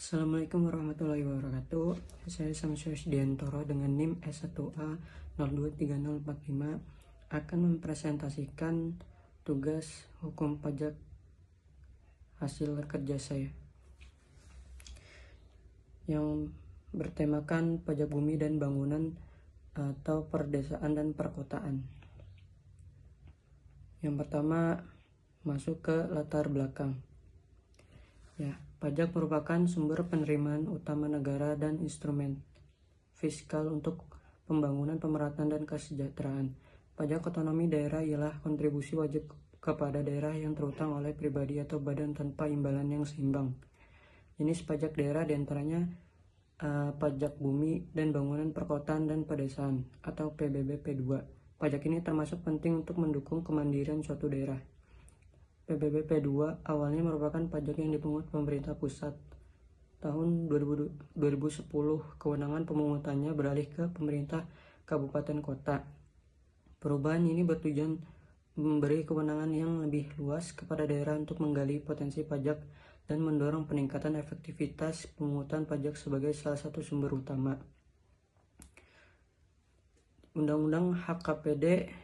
Assalamualaikum warahmatullahi wabarakatuh. Saya Samsul Diantoro dengan NIM S1A 023045 akan mempresentasikan tugas hukum pajak hasil kerja saya yang bertemakan pajak bumi dan bangunan atau perdesaan dan perkotaan. Yang pertama, masuk ke latar belakang. Pajak merupakan sumber penerimaan utama negara dan instrumen fiskal untuk pembangunan, pemerataan, dan kesejahteraan. Pajak otonomi daerah ialah kontribusi wajib kepada daerah yang terutang oleh pribadi atau badan tanpa imbalan yang seimbang. Jenis pajak daerah diantaranya pajak bumi dan bangunan, perkotaan, dan pedesaan atau PBB P2. Pajak ini termasuk penting untuk mendukung kemandirian suatu daerah. PBB P2 awalnya merupakan pajak yang dipungut pemerintah pusat. Tahun 2010, kewenangan pemungutannya beralih ke pemerintah kabupaten kota. Perubahan ini bertujuan memberi kewenangan yang lebih luas kepada daerah untuk menggali potensi pajak dan mendorong peningkatan efektivitas pemungutan pajak sebagai salah satu sumber utama. Undang-Undang HKPD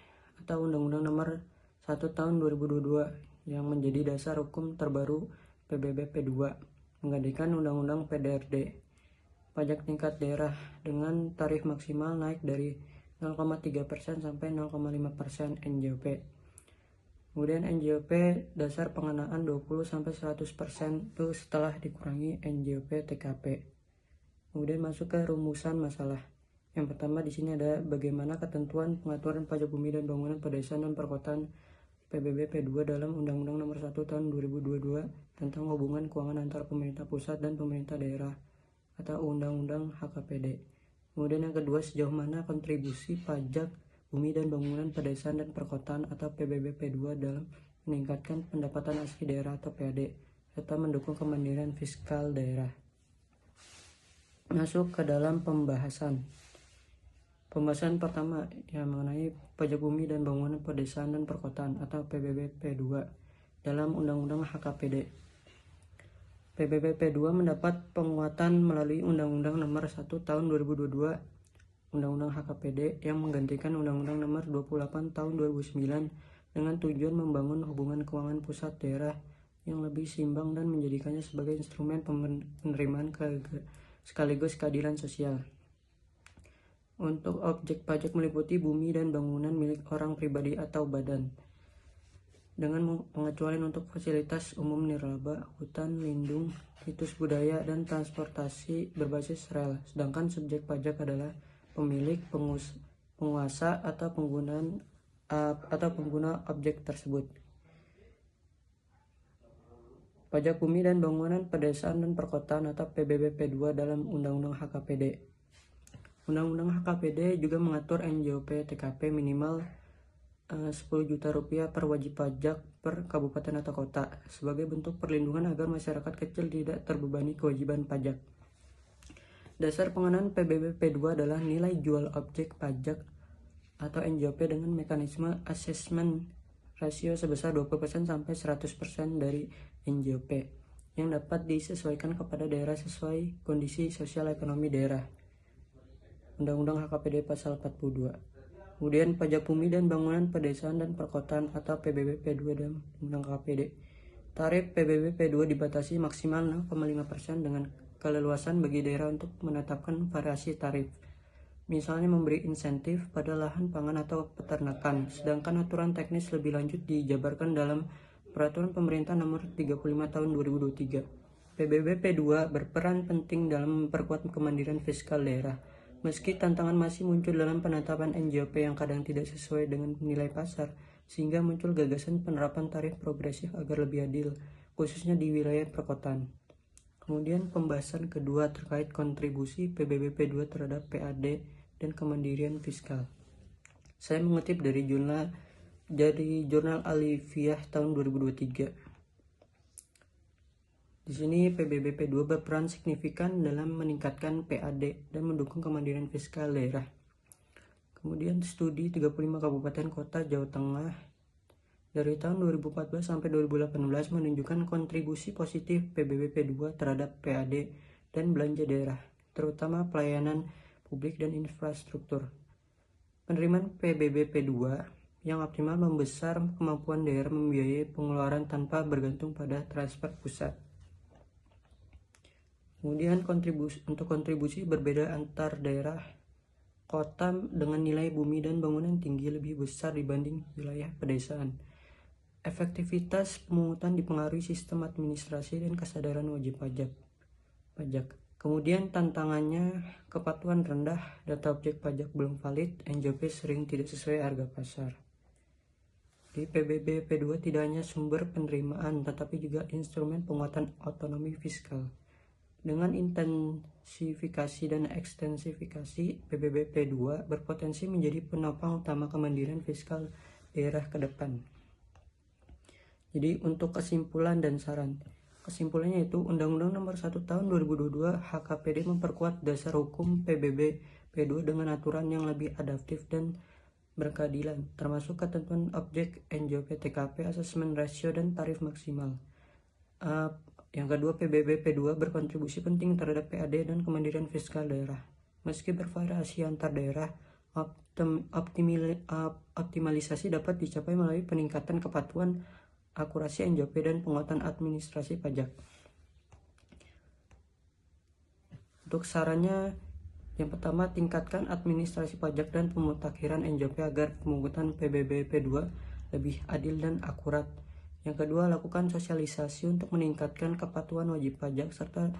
atau Undang-Undang Nomor 1 Tahun 2022 yang menjadi dasar hukum terbaru PBB P2 menggantikan Undang-Undang PDRD. Pajak tingkat daerah dengan tarif maksimal naik dari 0,3% sampai 0,5% NJOP. Kemudian NJOP dasar pengenaan 20-100% itu setelah dikurangi NJOP TKP. Kemudian masuk ke rumusan masalah. Yang pertama di sini ada bagaimana ketentuan pengaturan pajak bumi dan bangunan pedesaan dan perkotaan PBB P2 dalam Undang-Undang Nomor 1 Tahun 2022 tentang hubungan keuangan antar pemerintah pusat dan pemerintah daerah atau Undang-Undang HKPD. Kemudian yang kedua, sejauh mana kontribusi pajak bumi dan bangunan pedesaan dan perkotaan atau PBB P2 dalam meningkatkan pendapatan asli daerah atau PAD serta mendukung kemandirian fiskal daerah. Masuk ke dalam pembahasan. Pembahasan pertama mengenai pajak bumi dan bangunan pedesaan dan perkotaan atau PBB P2 dalam Undang-Undang HKPD. PBB P2 mendapat penguatan melalui Undang-Undang Nomor 1 Tahun 2022 Undang-Undang HKPD yang menggantikan Undang-Undang Nomor 28 Tahun 2009 dengan tujuan membangun hubungan keuangan pusat daerah yang lebih seimbang dan menjadikannya sebagai instrumen penerimaan sekaligus keadilan sosial. Untuk objek pajak meliputi bumi dan bangunan milik orang pribadi atau badan, dengan pengecualian untuk fasilitas umum nirlaba, hutan lindung, situs budaya, dan transportasi berbasis rel. Sedangkan subjek pajak adalah pemilik, penguasa, atau pengguna objek tersebut. Pajak bumi dan bangunan pedesaan dan perkotaan atau PBB P2 dalam Undang-Undang HKPD. Undang-Undang HKPD juga mengatur NJOP TKP minimal 10 juta rupiah per wajib pajak per kabupaten atau kota sebagai bentuk perlindungan agar masyarakat kecil tidak terbebani kewajiban pajak. Dasar pengenaan PBB P2 adalah nilai jual objek pajak atau NJOP dengan mekanisme assessment rasio sebesar 20% sampai 100% dari NJOP yang dapat disesuaikan kepada daerah sesuai kondisi sosial ekonomi daerah. Undang-Undang HKPD Pasal 42. Kemudian pajak bumi dan bangunan pedesaan dan perkotaan atau PBB P2 dalam Undang HKPD. Tarif PBB P2 dibatasi maksimal 0,5% dengan keleluasan bagi daerah untuk menetapkan variasi tarif. Misalnya memberi insentif pada lahan pangan atau peternakan, sedangkan aturan teknis lebih lanjut dijabarkan dalam Peraturan Pemerintah Nomor 35 Tahun 2023. PBB P2 berperan penting dalam memperkuat kemandirian fiskal daerah. Meski tantangan masih muncul dalam penetapan NJOP yang kadang tidak sesuai dengan nilai pasar, sehingga muncul gagasan penerapan tarif progresif agar lebih adil, khususnya di wilayah perkotaan. Kemudian pembahasan kedua terkait kontribusi PBB P2 terhadap PAD dan kemandirian fiskal. Saya mengutip dari jurnal Alifiyah tahun 2023. Di sini PBB P2 berperan signifikan dalam meningkatkan PAD dan mendukung kemandirian fiskal daerah. Kemudian studi 35 kabupaten kota Jawa Tengah dari tahun 2014 sampai 2018 menunjukkan kontribusi positif PBBP 2 terhadap PAD dan belanja daerah, terutama pelayanan publik dan infrastruktur. Penerimaan PBBP 2 yang optimal membesar kemampuan daerah membiayai pengeluaran tanpa bergantung pada transfer pusat. Kemudian untuk kontribusi berbeda antar daerah, kota dengan nilai bumi dan bangunan tinggi lebih besar dibanding wilayah pedesaan. Efektivitas pemungutan dipengaruhi sistem administrasi dan kesadaran wajib pajak. Kemudian tantangannya, kepatuhan rendah, data objek pajak belum valid, NJP sering tidak sesuai harga pasar. Di PBBP 2 tidak hanya sumber penerimaan, tetapi juga instrumen penguatan otonomi fiskal. Dengan intensifikasi dan ekstensifikasi, PBBP 2 berpotensi menjadi penopang utama kemandirian fiskal daerah ke depan. Jadi untuk kesimpulan dan saran. Kesimpulannya itu Undang-Undang Nomor 1 Tahun 2022 HKPD memperkuat dasar hukum PBBP 2 dengan aturan yang lebih adaptif dan berkeadilan, termasuk ketentuan objek NJP TKP, asesmen rasio, dan tarif maksimal. Yang kedua, PBBP 2 berkontribusi penting terhadap PAD dan kemandirian fiskal daerah. Meski bervariasi antar daerah, optimalisasi dapat dicapai melalui peningkatan kepatuhan, akurasi NJP, dan penguatan administrasi pajak. Untuk sarannya, yang pertama, tingkatkan administrasi pajak dan pemutakhiran NJP agar pemungutan PBBP 2 lebih adil dan akurat. Yang kedua, lakukan sosialisasi untuk meningkatkan kepatuhan wajib pajak serta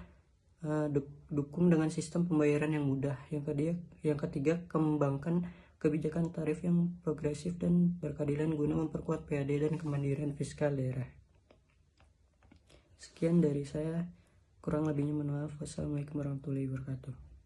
dukung dengan sistem pembayaran yang mudah. Yang ketiga, kembangkan kebijakan tarif yang progresif dan berkeadilan guna memperkuat PAD dan kemandirian fiskal daerah. Sekian dari saya, kurang lebihnya mohon maaf. Wassalamualaikum warahmatullahi wabarakatuh.